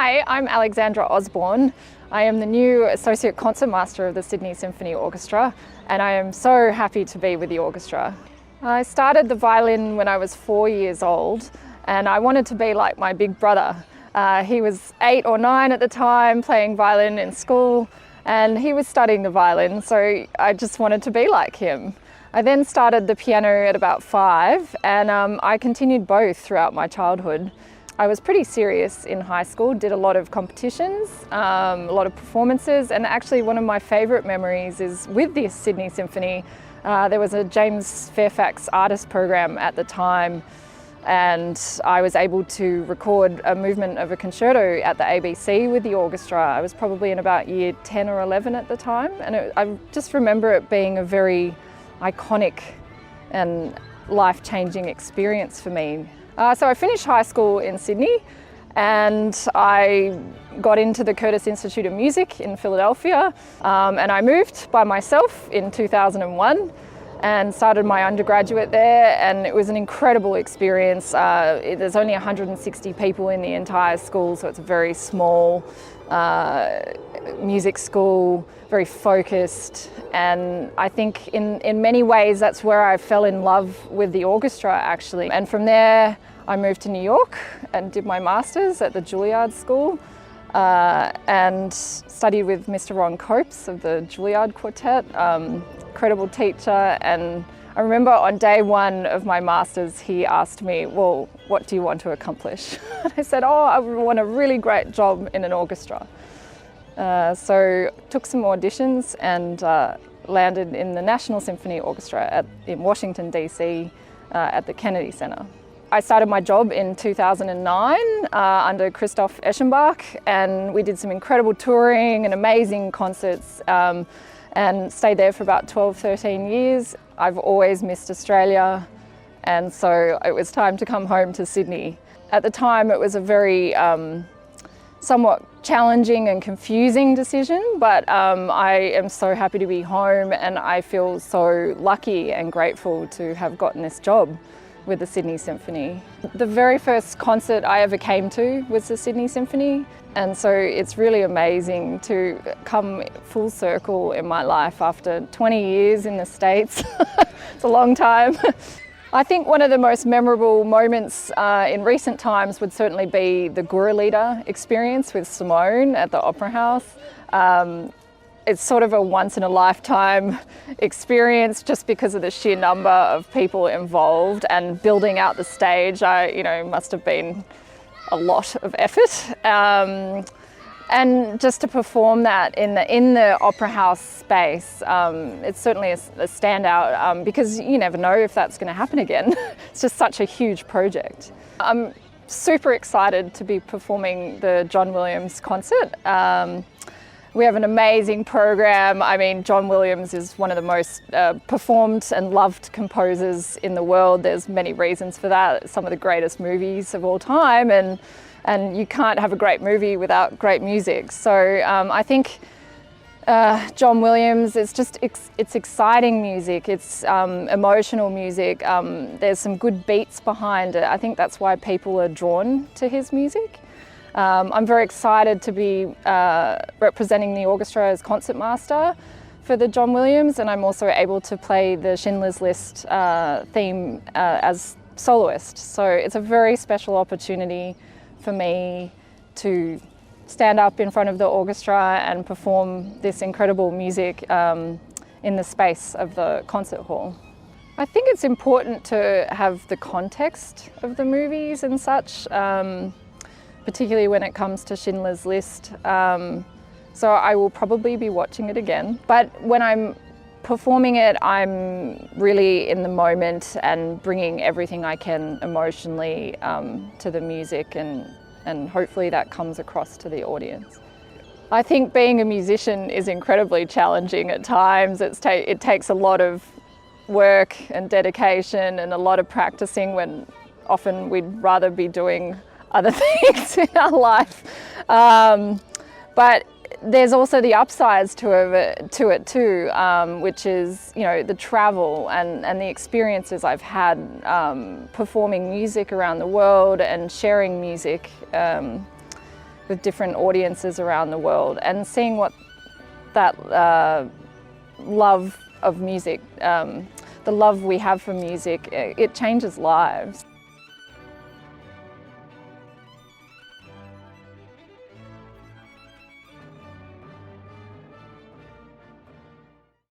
Hi, I'm Alexandra Osborne. I am the new Assistant Concertmaster of the Sydney Symphony Orchestra, and I am so happy to be with the orchestra. I started the violin when I was 4 years old, and I wanted to be like my big brother. He was 8 or 9 at the time, playing violin in school, and he was studying the violin, so I just wanted to be like him. I then started the piano at about 5, and I continued both throughout my childhood. I was pretty serious in high school, did a lot of competitions, a lot of performances, and actually one of my favourite memories is with the Sydney Symphony. There was a James Fairfax artist program at the time, and I was able to record a movement of a concerto at the ABC with the orchestra. I was probably in about year 10 or 11 at the time, and I just remember it being a very iconic and life-changing experience for me. So I finished high school in Sydney, and I got into the Curtis Institute of Music in Philadelphia, and I moved by myself in 2001 and started my undergraduate there, and it was an incredible experience. There's only 160 people in the entire school, so it's a very small music school, very focused, and I think in many ways that's where I fell in love with the orchestra actually. And from there I moved to New York and did my master's at the Julliard School and studied with Mr. Ron Copes of the Julliard Quartet, incredible teacher. And I remember on day 1 of my master's he asked me, well, what do you want to accomplish? And I said, oh, I want a really great job in an orchestra. So took some auditions and landed in the National Symphony Orchestra in Washington DC at the Kennedy Center. I started my job in 2009 under Christoph Eschenbach, and we did some incredible touring and amazing concerts and stayed there for about 12-13 years. I've always missed Australia, and so it was time to come home to Sydney. At the time it was a very somewhat challenging and confusing decision, but I am so happy to be home, and I feel so lucky and grateful to have gotten this job with the Sydney Symphony. The very first concert I ever came to was the Sydney Symphony, and so it's really amazing to come full circle in my life after 20 years in the States. It's a long time. I think one of the most memorable moments in recent times would certainly be the Gurulita experience with Simone at the Opera House. It's sort of a once-in-a-lifetime experience just because of the sheer number of people involved, and building out the stage, must have been a lot of effort. And just to perform that in the Opera House space, it's certainly a standout because you never know if that's going to happen again. It's just such a huge project. I'm super excited to be performing the John Williams concert. We have an amazing program. I mean, John Williams is one of the most performed and loved composers in the world. There's many reasons for that. It's some of the greatest movies of all time, and you can't have a great movie without great music. So I think John Williams, it's exciting music, it's emotional music, there's some good beats behind it. I think that's why people are drawn to his music. I'm very excited to be representing the orchestra as concertmaster for the John Williams, and I'm also able to play the Schindler's List theme as soloist. So it's a very special opportunity for me to stand up in front of the orchestra and perform this incredible music in the space of the concert hall. I think it's important to have the context of the movies and such, particularly when it comes to Schindler's List. So I will probably be watching it again. But when I'm performing it, I'm really in the moment and bringing everything I can emotionally to the music, and hopefully that comes across to the audience. I think being a musician is incredibly challenging at times. It takes a lot of work and dedication and a lot of practicing when often we'd rather be doing other things in our life. But there's also the upsides to it too, which is, the travel and the experiences I've had performing music around the world and sharing music with different audiences around the world, and seeing what that love of music, the love we have for music, it changes lives.